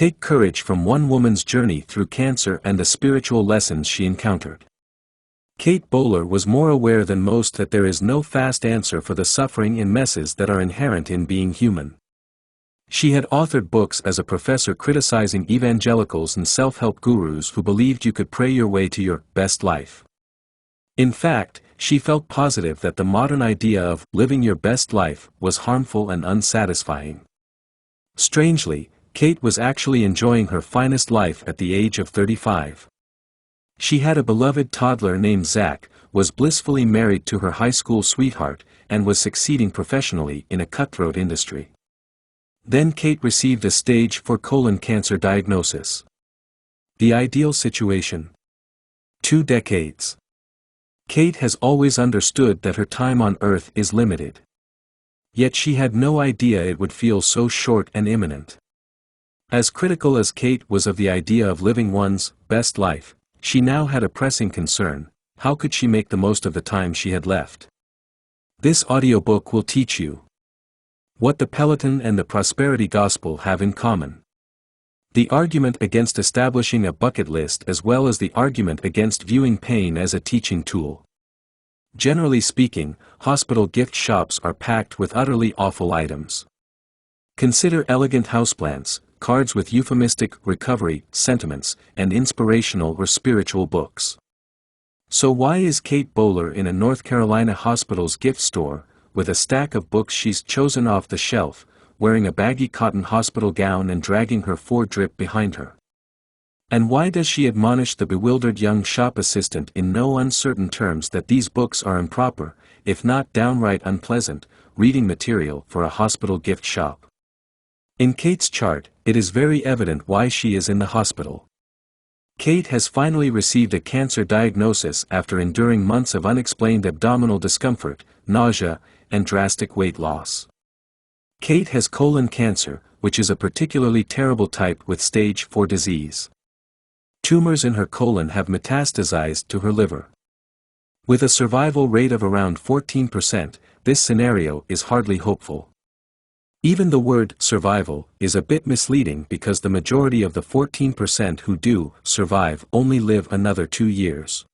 Take courage from one woman's journey through cancer and the spiritual lessons she encountered. Kate Bowler was more aware than most that there is no fast answer for the suffering and messes that are inherent in being human. She had authored books as a professor criticizing evangelicals and self-help gurus who believed you could pray your way to your best life. In fact, she felt positive that the modern idea of living your best life was harmful and unsatisfying. Strangely, Kate was actually enjoying her finest life at the age of 35. She had a beloved toddler named Zach, was blissfully married to her high school sweetheart, and was succeeding professionally in a cutthroat industry. Then Kate received a stage 4 colon cancer diagnosis. The ideal situation? 2 decades. Kate has always understood that her time on Earth is limited. Yet she had no idea it would feel so short and imminent. As critical as Kate was of the idea of living one's best life, she now had a pressing concern: how could she make the most of the time she had left? This audiobook will teach you what the Peloton and the prosperity gospel have in common. The argument against establishing a bucket list as well as the argument against viewing pain as a teaching tool. Generally speaking, hospital gift shops are packed with utterly awful items. Consider elegant houseplants, cards with euphemistic recovery sentiments, and inspirational or spiritual books. So why is Kate Bowler in a North Carolina hospital's gift store, with a stack of books she's chosen off the shelf, wearing a baggy cotton hospital gown and dragging her Ford drip behind her? And why does she admonish the bewildered young shop assistant in no uncertain terms that these books are improper, if not downright unpleasant, reading material for a hospital gift shop? In Kate's chart, it is very evident why she is in the hospital. Kate has finally received a cancer diagnosis after enduring months of unexplained abdominal discomfort, nausea, and drastic weight loss. Kate has colon cancer, which is a particularly terrible type with stage 4 disease. Tumors in her colon have metastasized to her liver. With a survival rate of around 14%, this scenario is hardly hopeful. Even the word survival is a bit misleading because the majority of the 14% who do survive only live another 2 years.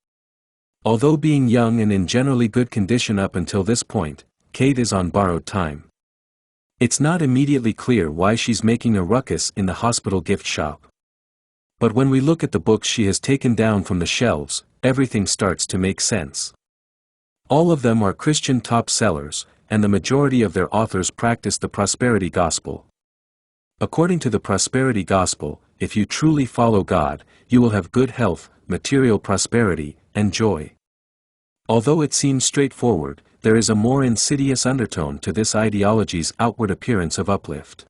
Although being young and in generally good condition up until this point, Kate is on borrowed time. It's not immediately clear why she's making a ruckus in the hospital gift shop. But when we look at the books she has taken down from the shelves, everything starts to make sense. All of them are Christian top sellers, and the majority of their authors practice the prosperity gospel. According to the prosperity gospel, if you truly follow God, you will have good health, material prosperity, and joy. Although it seems straightforward, there is a more insidious undertone to this ideology's outward appearance of uplift.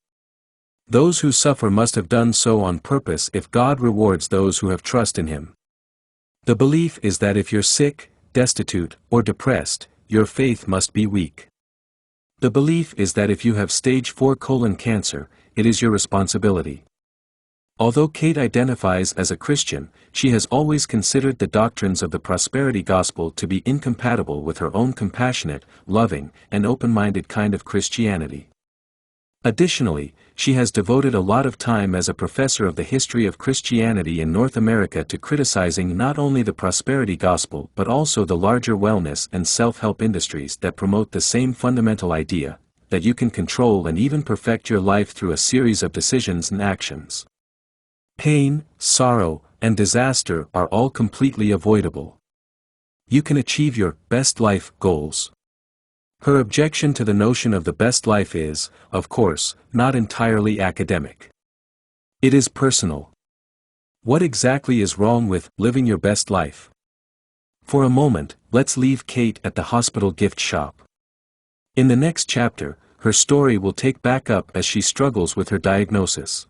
Those who suffer must have done so on purpose if God rewards those who have trust in Him. The belief is that if you're sick, destitute, or depressed, your faith must be weak. The belief is that if you have stage 4 colon cancer, it is your responsibility. Although Kate identifies as a Christian, she has always considered the doctrines of the prosperity gospel to be incompatible with her own compassionate, loving, and open-minded kind of Christianity. Additionally, she has devoted a lot of time as a professor of the history of Christianity in North America to criticizing not only the prosperity gospel but also the larger wellness and self-help industries that promote the same fundamental idea, that you can control and even perfect your life through a series of decisions and actions. Pain, sorrow, and disaster are all completely avoidable. You can achieve your best life goals. Her objection to the notion of the best life is, of course, not entirely academic. It is personal. What exactly is wrong with living your best life? For a moment, let's leave Kate at the hospital gift shop. In the next chapter, her story will take back up as she struggles with her diagnosis.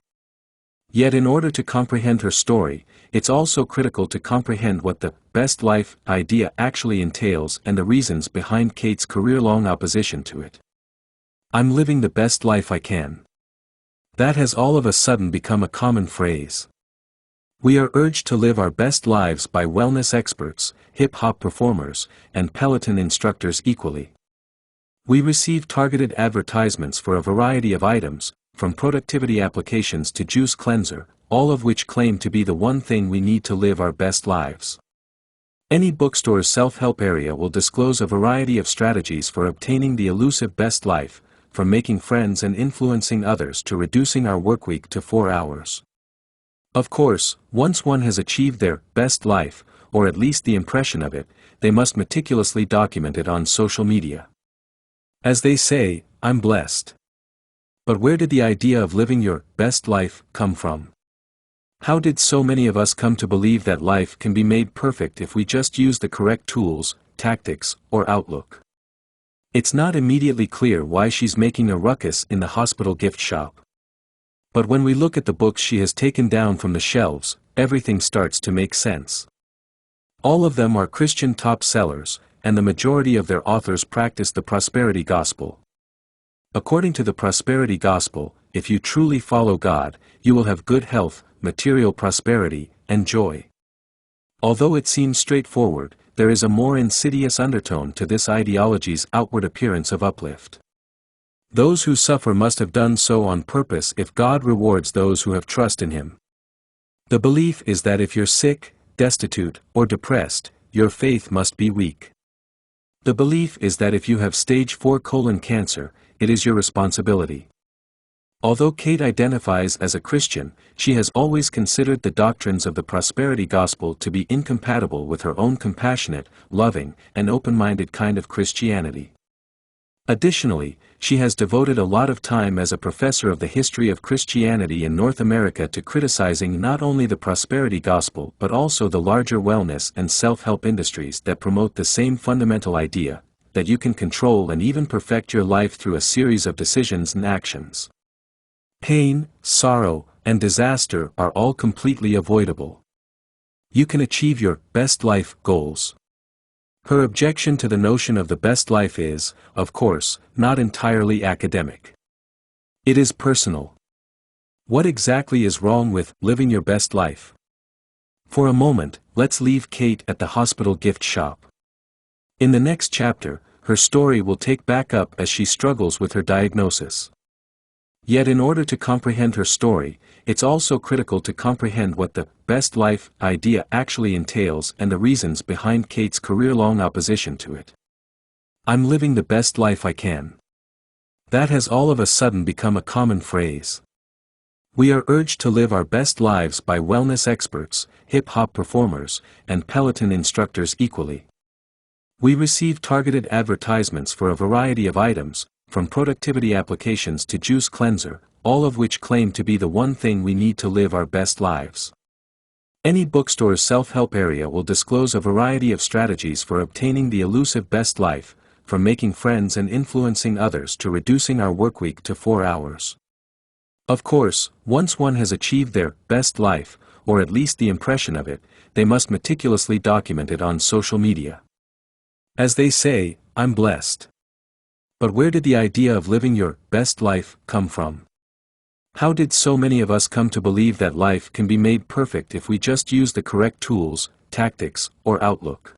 Yet in order to comprehend her story, it's also critical to comprehend what the best life idea actually entails and the reasons behind Kate's career-long opposition to it. I'm living the best life I can. That has all of a sudden become a common phrase. We are urged to live our best lives by wellness experts, hip-hop performers, and Peloton instructors equally. We receive targeted advertisements for a variety of items, from productivity applications to juice cleanser, all of which claim to be the one thing we need to live our best lives. Any bookstore's self-help area will disclose a variety of strategies for obtaining the elusive best life, from making friends and influencing others to reducing our workweek to 4 hours. Of course, once one has achieved their best life, or at least the impression of it, they must meticulously document it on social media. As they say, I'm blessed. But where did the idea of living your best life come from? How did so many of us come to believe that life can be made perfect if we just use the correct tools, tactics, or outlook? It's not immediately clear why she's making a ruckus in the hospital gift shop. But when we look at the books she has taken down from the shelves, everything starts to make sense. All of them are Christian top sellers, and the majority of their authors practice the prosperity gospel. According to the prosperity gospel, if you truly follow God, you will have good health, material prosperity, and joy. Although it seems straightforward, there is a more insidious undertone to this ideology's outward appearance of uplift. Those who suffer must have done so on purpose if God rewards those who have trust in Him. The belief is that if you're sick, destitute, or depressed, your faith must be weak. The belief is that if you have stage 4 colon cancer, it is your responsibility. Although Kate identifies as a Christian, she has always considered the doctrines of the prosperity gospel to be incompatible with her own compassionate, loving, and open-minded kind of Christianity. Additionally, she has devoted a lot of time as a professor of the history of Christianity in North America to criticizing not only the prosperity gospel but also the larger wellness and self-help industries that promote the same fundamental idea, that you can control and even perfect your life through a series of decisions and actions. Pain, sorrow, and disaster are all completely avoidable. You can achieve your best life goals. Her objection to the notion of the best life is, of course, not entirely academic. It is personal. What exactly is wrong with living your best life? For a moment, let's leave Kate at the hospital gift shop. In the next chapter, her story will take back up as she struggles with her diagnosis. Yet in order to comprehend her story, it's also critical to comprehend what the best life idea actually entails and the reasons behind Kate's career-long opposition to it. I'm living the best life I can. That has all of a sudden become a common phrase. We are urged to live our best lives by wellness experts, hip-hop performers, and Peloton instructors equally. We receive targeted advertisements for a variety of items, from productivity applications to juice cleanser, all of which claim to be the one thing we need to live our best lives. Any bookstore's self-help area will disclose a variety of strategies for obtaining the elusive best life, from making friends and influencing others to reducing our workweek to 4 hours. Of course, once one has achieved their best life, or at least the impression of it, they must meticulously document it on social media. As they say, I'm blessed. But where did the idea of living your best life come from? How did so many of us come to believe that life can be made perfect if we just use the correct tools, tactics, or outlook?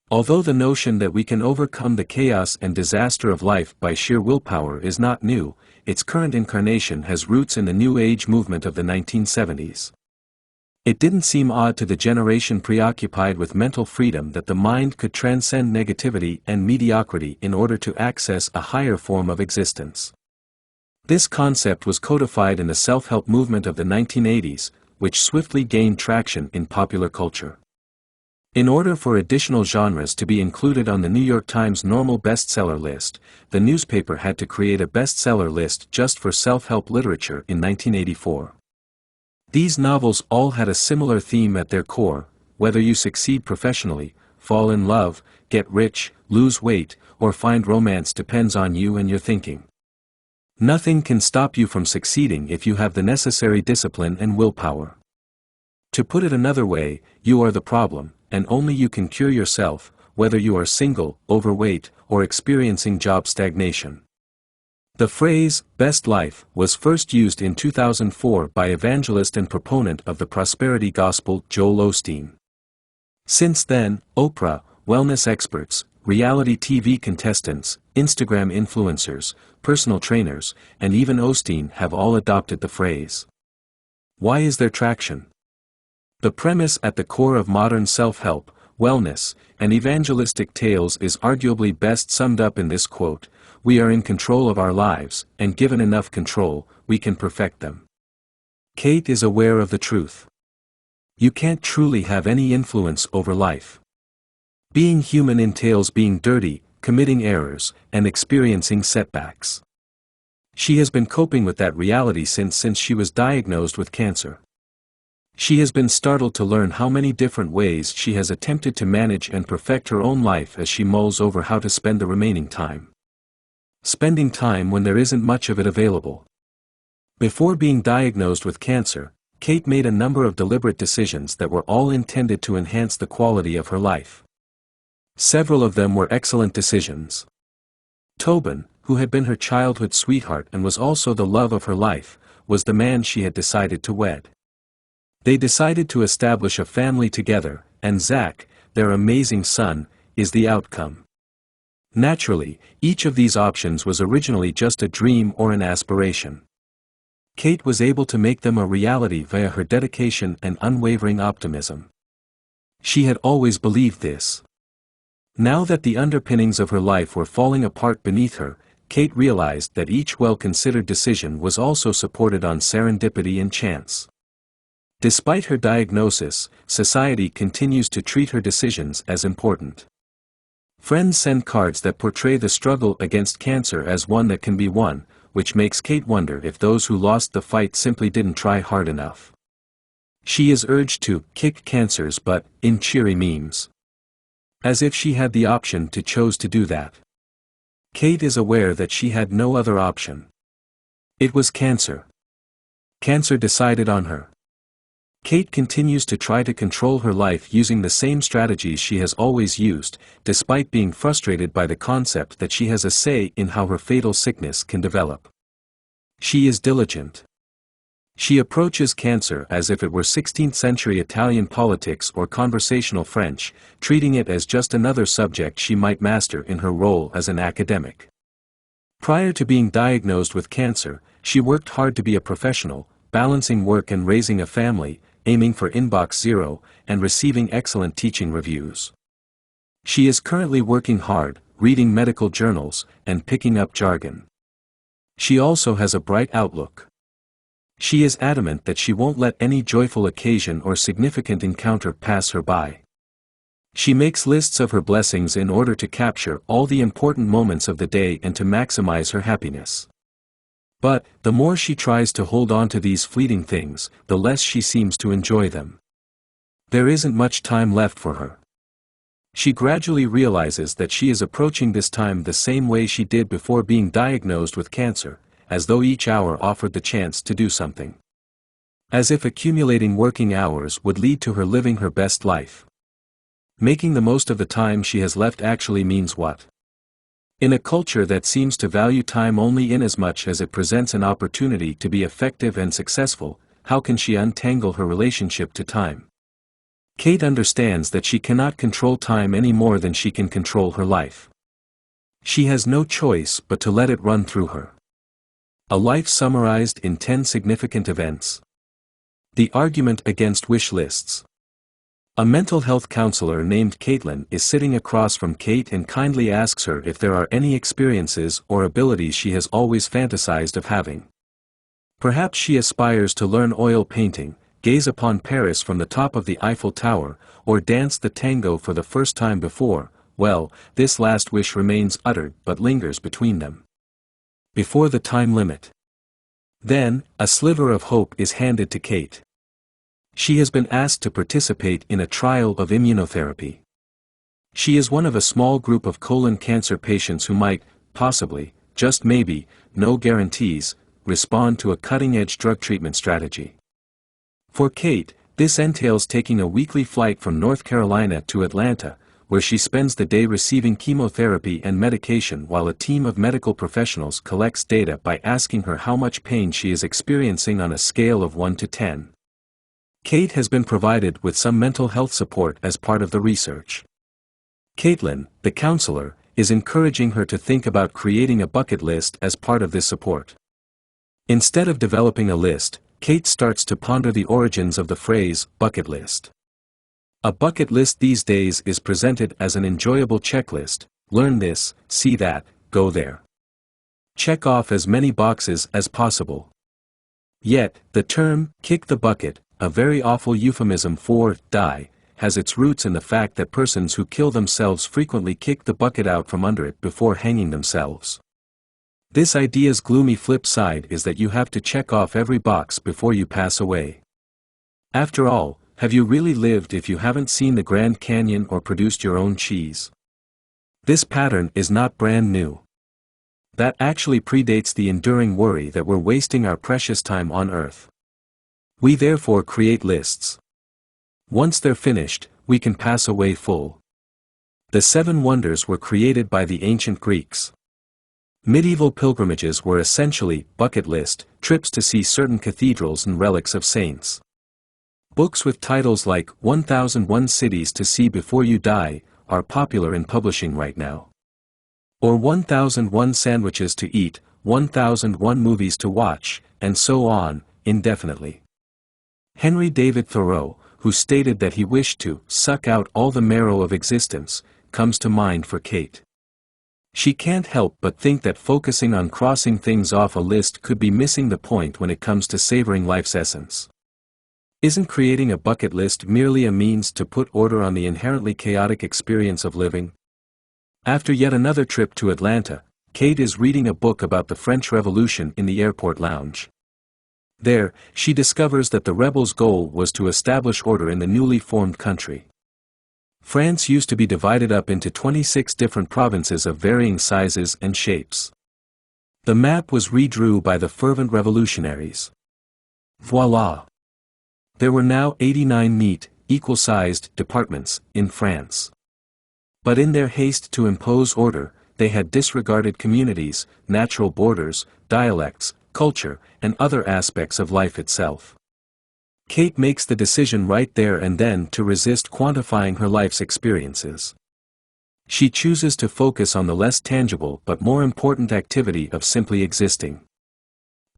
Although the notion that we can overcome the chaos and disaster of life by sheer willpower is not new, its current incarnation has roots in the New Age movement of the 1970s. It didn't seem odd to the generation preoccupied with mental freedom that the mind could transcend negativity and mediocrity in order to access a higher form of existence. This concept was codified in the self-help movement of the 1980s, which swiftly gained traction in popular culture. In order for additional genres to be included on the New York Times normal bestseller list, the newspaper had to create a bestseller list just for self-help literature in 1984. These novels all had a similar theme at their core: whether you succeed professionally, fall in love, get rich, lose weight, or find romance depends on you and your thinking. Nothing can stop you from succeeding if you have the necessary discipline and willpower. To put it another way, you are the problem, and only you can cure yourself, whether you are single, overweight, or experiencing job stagnation. The phrase, best life, was first used in 2004 by evangelist and proponent of the prosperity gospel Joel Osteen. Since then, Oprah, wellness experts, reality TV contestants, Instagram influencers, personal trainers, and even Osteen have all adopted the phrase. Why is there traction? The premise at the core of modern self-help, wellness, and evangelistic tales is arguably best summed up in this quote: "We are in control of our lives, and given enough control, we can perfect them." Kate is aware of the truth. You can't truly have any influence over life. Being human entails being dirty, committing errors, and experiencing setbacks. She has been coping with that reality since she was diagnosed with cancer. She has been startled to learn how many different ways she has attempted to manage and perfect her own life as she mulls over how to spend the remaining time. Spending time when there isn't much of it available. Before being diagnosed with cancer, Kate made a number of deliberate decisions that were all intended to enhance the quality of her life. Several of them were excellent decisions. Tobin, who had been her childhood sweetheart and was also the love of her life, was the man she had decided to wed. They decided to establish a family together, and Zach, their amazing son, is the outcome. Naturally, each of these options was originally just a dream or an aspiration. Kate was able to make them a reality via her dedication and unwavering optimism. She had always believed this. Now that the underpinnings of her life were falling apart beneath her, Kate realized that each well-considered decision was also supported on serendipity and chance. Despite her diagnosis, society continues to treat her decisions as important. Friends send cards that portray the struggle against cancer as one that can be won, which makes Kate wonder if those who lost the fight simply didn't try hard enough. She is urged to kick cancer's butt in cheery memes. As if she had the option to choose to do that. Kate is aware that she had no other option. It was cancer. Cancer decided on her. Kate continues to try to control her life using the same strategies she has always used, despite being frustrated by the concept that she has a say in how her fatal sickness can develop. She is diligent. She approaches cancer as if it were 16th-century Italian politics or conversational French, treating it as just another subject she might master in her role as an academic. Prior to being diagnosed with cancer, she worked hard to be a professional, balancing work and raising a family, aiming for inbox zero, and receiving excellent teaching reviews. She is currently working hard, reading medical journals, and picking up jargon. She also has a bright outlook. She is adamant that she won't let any joyful occasion or significant encounter pass her by. She makes lists of her blessings in order to capture all the important moments of the day and to maximize her happiness. But, the more she tries to hold on to these fleeting things, the less she seems to enjoy them. There isn't much time left for her. She gradually realizes that she is approaching this time the same way she did before being diagnosed with cancer, as though each hour offered the chance to do something. As if accumulating working hours would lead to her living her best life. Making the most of the time she has left actually means what? In a culture that seems to value time only inasmuch as it presents an opportunity to be effective and successful, how can she untangle her relationship to time? Kate understands that she cannot control time any more than she can control her life. She has no choice but to let it run through her. A life summarized in 10 significant events. The argument against wish lists. A mental health counselor named Caitlin is sitting across from Kate and kindly asks her if there are any experiences or abilities she has always fantasized of having. Perhaps she aspires to learn oil painting, gaze upon Paris from the top of the Eiffel Tower, or dance the tango for the first time before. Well, this last wish remains uttered but lingers between them. Before the time limit. Then, a sliver of hope is handed to Kate. She has been asked to participate in a trial of immunotherapy. She is one of a small group of colon cancer patients who might, possibly, just maybe, no guarantees, respond to a cutting-edge drug treatment strategy. For Kate, this entails taking a weekly flight from North Carolina to Atlanta, where she spends the day receiving chemotherapy and medication while a team of medical professionals collects data by asking her how much pain she is experiencing on a scale of 1 to 10. Kate has been provided with some mental health support as part of the research. Caitlin, the counselor, is encouraging her to think about creating a bucket list as part of this support. Instead of developing a list, Kate starts to ponder the origins of the phrase bucket list. A bucket list these days is presented as an enjoyable checklist: learn this, see that, go there. Check off as many boxes as possible. Yet, the term, kick the bucket, a very awful euphemism for die, has its roots in the fact that persons who kill themselves frequently kick the bucket out from under it before hanging themselves. This idea's gloomy flip side is that you have to check off every box before you pass away. After all, have you really lived if you haven't seen the Grand Canyon or produced your own cheese? This pattern is not brand new. That actually predates the enduring worry that we're wasting our precious time on Earth. We therefore create lists. Once they're finished, we can pass away full. The 7 wonders were created by the ancient Greeks. Medieval pilgrimages were essentially bucket list trips to see certain cathedrals and relics of saints. Books with titles like 1001 Cities to See Before You Die are popular in publishing right now. Or 1001 Sandwiches to Eat, 1001 Movies to Watch, and so on, indefinitely. Henry David Thoreau, who stated that he wished to suck out all the marrow of existence, comes to mind for Kate. She can't help but think that focusing on crossing things off a list could be missing the point when it comes to savoring life's essence. Isn't creating a bucket list merely a means to put order on the inherently chaotic experience of living? After yet another trip to Atlanta, Kate is reading a book about the French Revolution in the airport lounge. There, she discovers that the rebels' goal was to establish order in the newly formed country. France used to be divided up into 26 different provinces of varying sizes and shapes. The map was redrew by the fervent revolutionaries. Voila! There were now 89 neat, equal-sized departments in France. But in their haste to impose order, they had disregarded communities, natural borders, dialects, culture, and other aspects of life itself. Kate makes the decision right there and then to resist quantifying her life's experiences. She chooses to focus on the less tangible but more important activity of simply existing.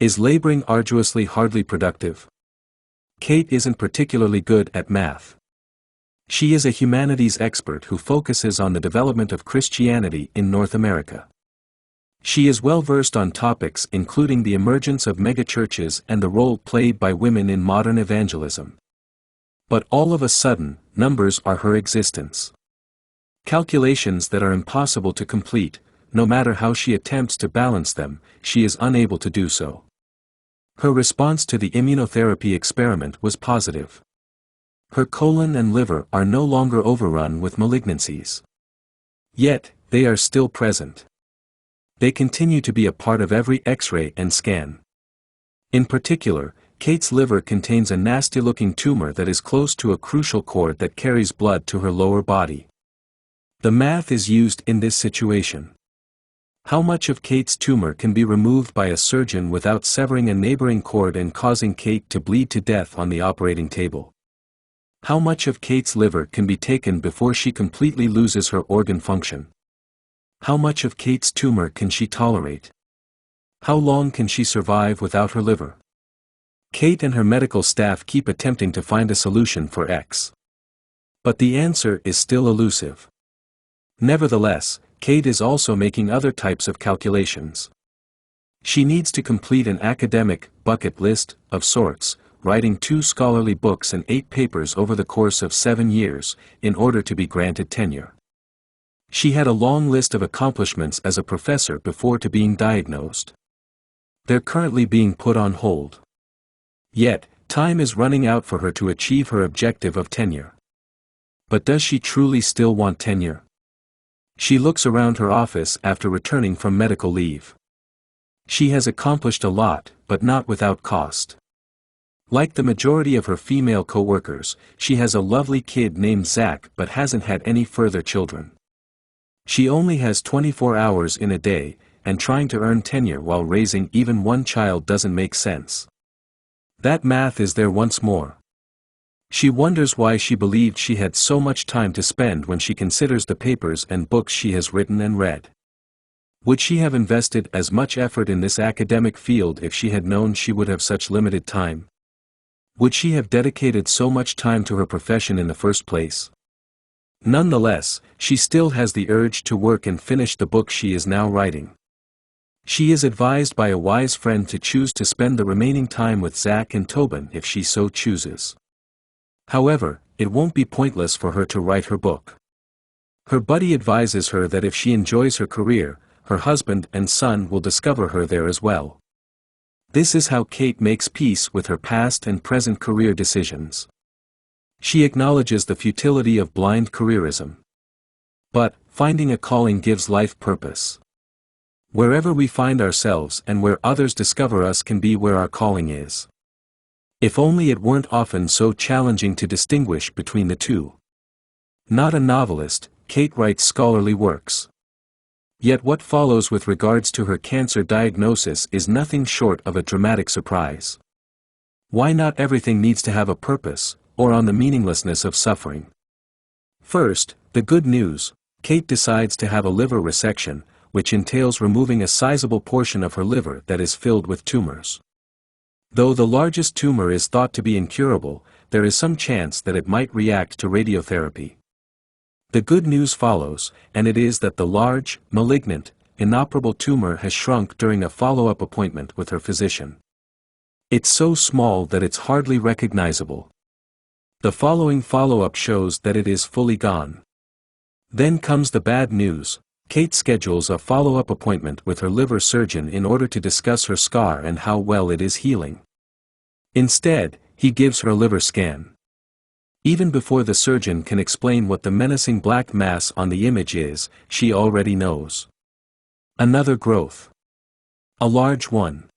Is laboring arduously hardly productive? Kate isn't particularly good at math. She is a humanities expert who focuses on the development of Christianity in North America. She is well versed on topics including the emergence of megachurches and the role played by women in modern evangelism. But all of a sudden, numbers are her existence. Calculations that are impossible to complete, no matter how she attempts to balance them, she is unable to do so. Her response to the immunotherapy experiment was positive. Her colon and liver are no longer overrun with malignancies. Yet, they are still present. They continue to be a part of every X-ray and scan. In particular, Kate's liver contains a nasty-looking tumor that is close to a crucial cord that carries blood to her lower body. The math is used in this situation. How much of Kate's tumor can be removed by a surgeon without severing a neighboring cord and causing Kate to bleed to death on the operating table? How much of Kate's liver can be taken before she completely loses her organ function? How much of Kate's tumor can she tolerate? How long can she survive without her liver? Kate and her medical staff keep attempting to find a solution for X. But the answer is still elusive. Nevertheless, Kate is also making other types of calculations. She needs to complete an academic bucket list of sorts, writing 2 scholarly books and 8 papers over the course of 7 years, in order to be granted tenure. She had a long list of accomplishments as a professor before being diagnosed. They're currently being put on hold. Yet, time is running out for her to achieve her objective of tenure. But does she truly still want tenure? She looks around her office after returning from medical leave. She has accomplished a lot, but not without cost. Like the majority of her female co-workers, she has a lovely kid named Zach but hasn't had any further children. She only has 24 hours in a day, and trying to earn tenure while raising even one child doesn't make sense. That math is there once more. She wonders why she believed she had so much time to spend when she considers the papers and books she has written and read. Would she have invested as much effort in this academic field if she had known she would have such limited time? Would she have dedicated so much time to her profession in the first place? Nonetheless, she still has the urge to work and finish the book she is now writing. She is advised by a wise friend to choose to spend the remaining time with Zach and Tobin if she so chooses. However, it won't be pointless for her to write her book. Her buddy advises her that if she enjoys her career, her husband and son will discover her there as well. This is how Kate makes peace with her past and present career decisions. She acknowledges the futility of blind careerism. But, finding a calling gives life purpose. Wherever we find ourselves and where others discover us can be where our calling is. If only it weren't often so challenging to distinguish between the two. Not a novelist, Kate writes scholarly works. Yet what follows with regards to her cancer diagnosis is nothing short of a dramatic surprise. Why not everything needs to have a purpose, or on the meaninglessness of suffering? First, the good news: Kate decides to have a liver resection, which entails removing a sizable portion of her liver that is filled with tumors. Though the largest tumor is thought to be incurable, there is some chance that it might react to radiotherapy. The good news follows, and it is that the large, malignant, inoperable tumor has shrunk during a follow-up appointment with her physician. It's so small that it's hardly recognizable. The following follow-up shows that it is fully gone. Then comes the bad news: Kate schedules a follow-up appointment with her liver surgeon in order to discuss her scar and how well it is healing. Instead, he gives her a liver scan. Even before the surgeon can explain what the menacing black mass on the image is, she already knows. Another growth. A large one.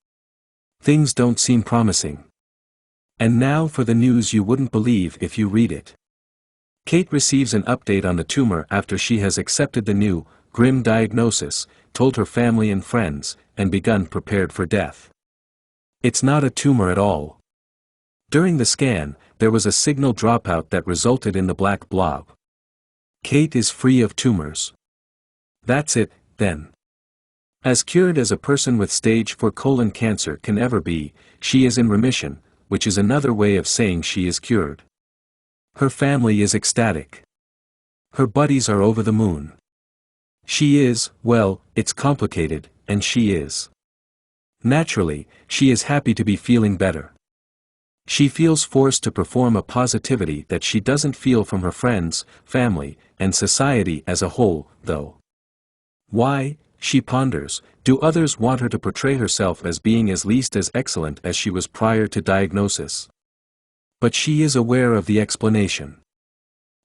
Things don't seem promising. And now for the news you wouldn't believe if you read it. Kate receives an update on the tumor after she has accepted the new, grim diagnosis, told her family and friends, and begun prepared for death. It's not a tumor at all. During the scan, there was a signal dropout that resulted in the black blob. Kate is free of tumors. That's it, then. As cured as a person with stage 4 colon cancer can ever be, she is in remission, which is another way of saying she is cured. Her family is ecstatic. Her buddies are over the moon. She is, well, it's complicated, and she is. Naturally, she is happy to be feeling better. She feels forced to perform a positivity that she doesn't feel from her friends, family, and society as a whole, though. Why, she ponders, do others want her to portray herself as being at least as excellent as she was prior to diagnosis? But she is aware of the explanation.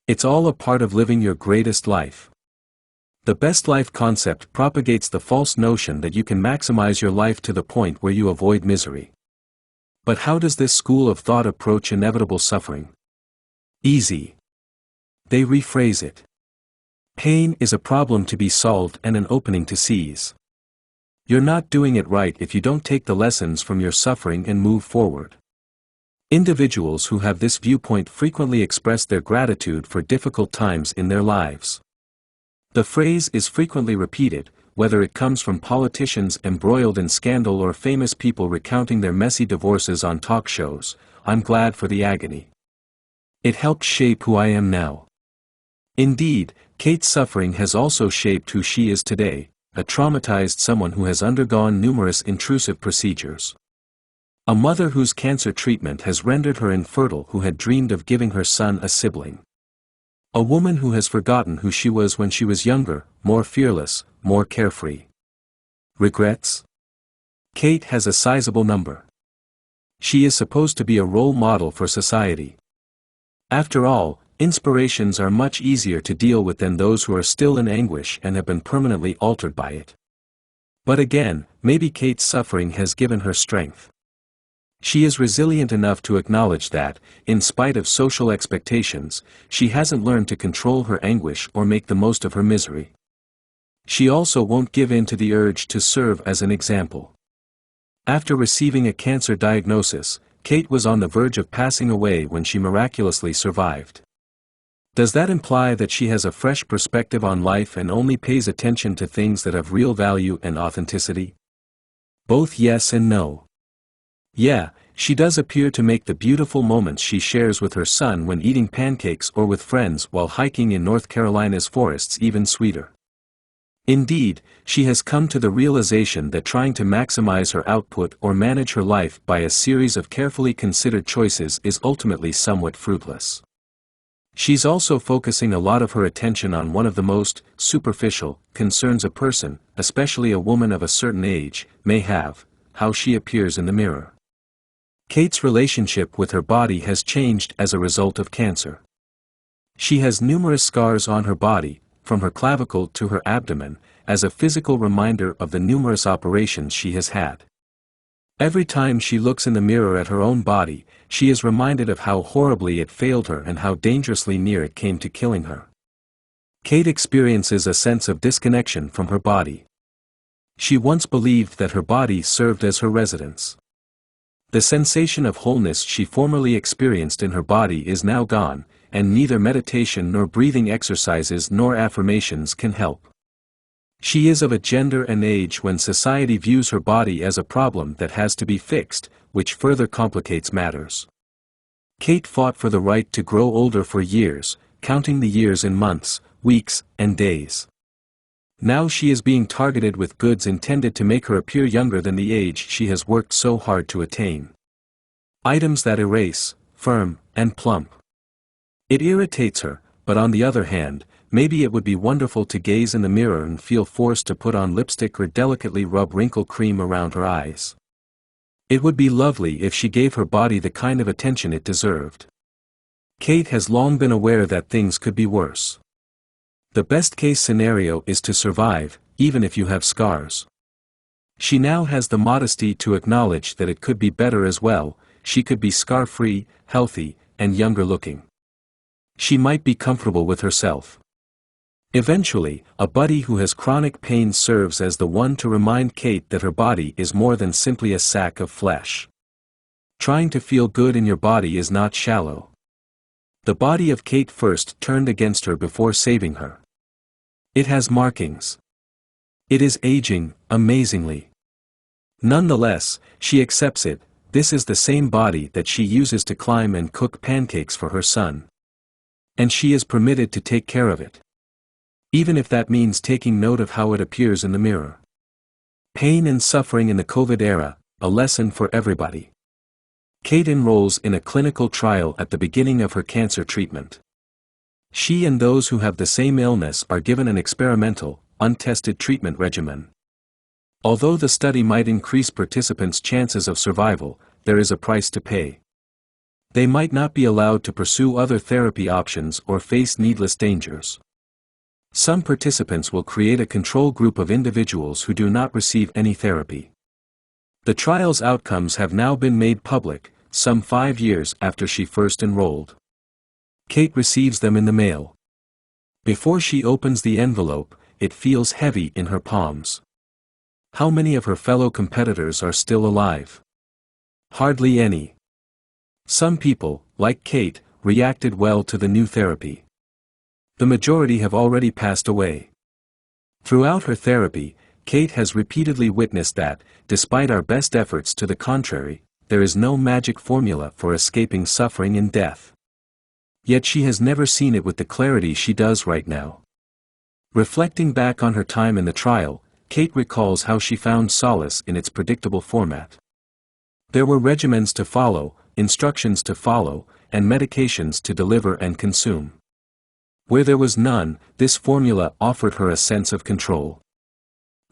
It's all a part of living your greatest life. The best life concept propagates the false notion that you can maximize your life to the point where you avoid misery. But how does this school of thought approach inevitable suffering? Easy. They rephrase it. Pain is a problem to be solved and an opening to seize. You're not doing it right if you don't take the lessons from your suffering and move forward. Individuals who have this viewpoint frequently express their gratitude for difficult times in their lives. The phrase is frequently repeated, whether it comes from politicians embroiled in scandal or famous people recounting their messy divorces on talk shows: I'm glad for the agony. It helped shape who I am now. Indeed, Kate's suffering has also shaped who she is today, a traumatized someone who has undergone numerous intrusive procedures. A mother whose cancer treatment has rendered her infertile, who had dreamed of giving her son a sibling. A woman who has forgotten who she was when she was younger, more fearless, more carefree. Regrets? Kate has a sizable number. She is supposed to be a role model for society. After all, inspirations are much easier to deal with than those who are still in anguish and have been permanently altered by it. But again, maybe Kate's suffering has given her strength. She is resilient enough to acknowledge that, in spite of social expectations, she hasn't learned to control her anguish or make the most of her misery. She also won't give in to the urge to serve as an example. After receiving a cancer diagnosis, Kate was on the verge of passing away when she miraculously survived. Does that imply that she has a fresh perspective on life and only pays attention to things that have real value and authenticity? Both yes and no. Yeah, she does appear to make the beautiful moments she shares with her son when eating pancakes or with friends while hiking in North Carolina's forests even sweeter. Indeed, she has come to the realization that trying to maximize her output or manage her life by a series of carefully considered choices is ultimately somewhat fruitless. She's also focusing a lot of her attention on one of the most superficial concerns a person, especially a woman of a certain age, may have: how she appears in the mirror. Kate's relationship with her body has changed as a result of cancer. She has numerous scars on her body, from her clavicle to her abdomen, as a physical reminder of the numerous operations she has had. Every time she looks in the mirror at her own body, she is reminded of how horribly it failed her and how dangerously near it came to killing her. Kate experiences a sense of disconnection from her body. She once believed that her body served as her residence. The sensation of wholeness she formerly experienced in her body is now gone, and neither meditation nor breathing exercises nor affirmations can help. She is of a gender and age when society views her body as a problem that has to be fixed, which further complicates matters. Kate fought for the right to grow older for years, counting the years in months, weeks, and days. Now she is being targeted with goods intended to make her appear younger than the age she has worked so hard to attain. Items that erase, firm, and plump. It irritates her, but on the other hand, maybe it would be wonderful to gaze in the mirror and feel forced to put on lipstick or delicately rub wrinkle cream around her eyes. It would be lovely if she gave her body the kind of attention it deserved. Kate has long been aware that things could be worse. The best-case scenario is to survive, even if you have scars. She now has the modesty to acknowledge that it could be better as well. She could be scar-free, healthy, and younger-looking. She might be comfortable with herself. Eventually, a buddy who has chronic pain serves as the one to remind Kate that her body is more than simply a sack of flesh. Trying to feel good in your body is not shallow. The body of Kate first turned against her before saving her. It has markings. It is aging, amazingly. Nonetheless, she accepts it. This is the same body that she uses to climb and cook pancakes for her son. And she is permitted to take care of it. Even if that means taking note of how it appears in the mirror. Pain and suffering in the COVID era, a lesson for everybody. Kate enrolls in a clinical trial at the beginning of her cancer treatment. She and those who have the same illness are given an experimental, untested treatment regimen. Although the study might increase participants' chances of survival, there is a price to pay. They might not be allowed to pursue other therapy options or face needless dangers. Some participants will create a control group of individuals who do not receive any therapy. The trial's outcomes have now been made public, some 5 years after she first enrolled. Kate receives them in the mail. Before she opens the envelope, it feels heavy in her palms. How many of her fellow competitors are still alive? Hardly any. Some people, like Kate, reacted well to the new therapy. The majority have already passed away. Throughout her therapy, Kate has repeatedly witnessed that, despite our best efforts to the contrary, there is no magic formula for escaping suffering and death. Yet she has never seen it with the clarity she does right now. Reflecting back on her time in the trial, Kate recalls how she found solace in its predictable format. There were regimens to follow, instructions to follow, and medications to deliver and consume. Where there was none, this formula offered her a sense of control.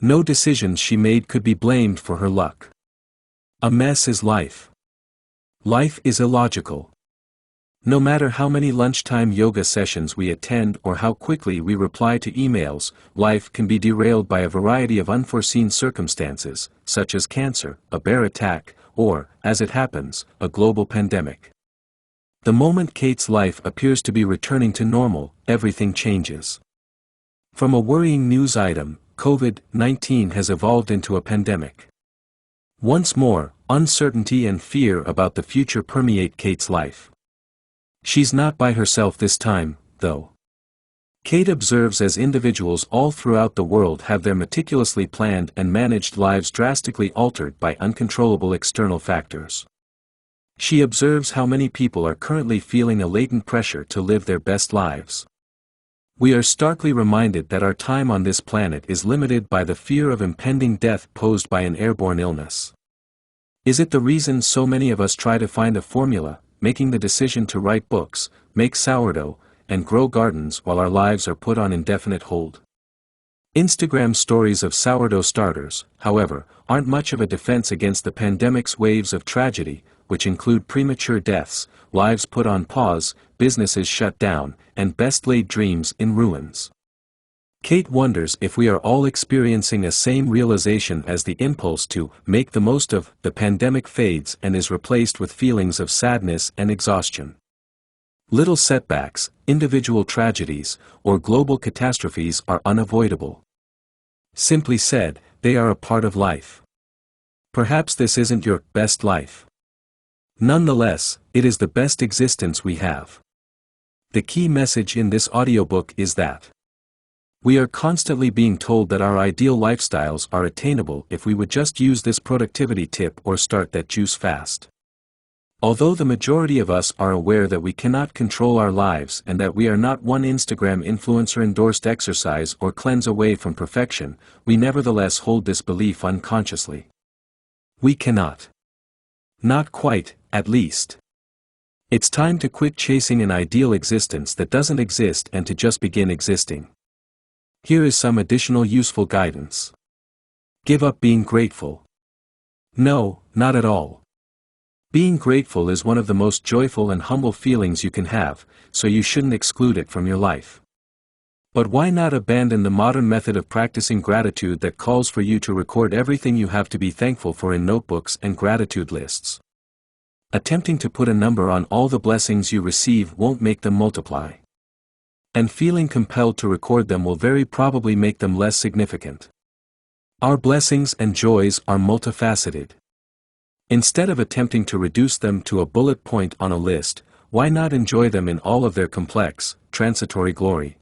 No decisions she made could be blamed for her luck. A mess is life. Life is illogical. No matter how many lunchtime yoga sessions we attend or how quickly we reply to emails, life can be derailed by a variety of unforeseen circumstances, such as cancer, a bear attack, or, as it happens, a global pandemic. The moment Kate's life appears to be returning to normal, everything changes. From a worrying news item, COVID-19 has evolved into a pandemic. Once more, uncertainty and fear about the future permeate Kate's life. She's not by herself this time, though. Kate observes as individuals all throughout the world have their meticulously planned and managed lives drastically altered by uncontrollable external factors. She observes how many people are currently feeling a latent pressure to live their best lives. We are starkly reminded that our time on this planet is limited by the fear of impending death posed by an airborne illness. Is it the reason so many of us try to find a formula, making the decision to write books, make sourdough, and grow gardens while our lives are put on indefinite hold? Instagram stories of sourdough starters, however, aren't much of a defense against the pandemic's waves of tragedy, which include premature deaths, lives put on pause, businesses shut down, and best-laid dreams in ruins. Kate wonders if we are all experiencing a same realization as the impulse to make the most of the pandemic fades and is replaced with feelings of sadness and exhaustion. Little setbacks, individual tragedies, or global catastrophes are unavoidable. Simply said, they are a part of life. Perhaps this isn't your best life. Nonetheless, it is the best existence we have. The key message in this audiobook is that we are constantly being told that our ideal lifestyles are attainable if we would just use this productivity tip or start that juice fast. Although the majority of us are aware that we cannot control our lives and that we are not one Instagram influencer endorsed exercise or cleanse away from perfection, we nevertheless hold this belief unconsciously. We cannot. Not quite, at least. It's time to quit chasing an ideal existence that doesn't exist and to just begin existing. Here is some additional useful guidance. Give up being grateful. No, not at all. Being grateful is one of the most joyful and humble feelings you can have, so you shouldn't exclude it from your life. But why not abandon the modern method of practicing gratitude that calls for you to record everything you have to be thankful for in notebooks and gratitude lists? Attempting to put a number on all the blessings you receive won't make them multiply. And feeling compelled to record them will very probably make them less significant. Our blessings and joys are multifaceted. Instead of attempting to reduce them to a bullet point on a list, why not enjoy them in all of their complex, transitory glory?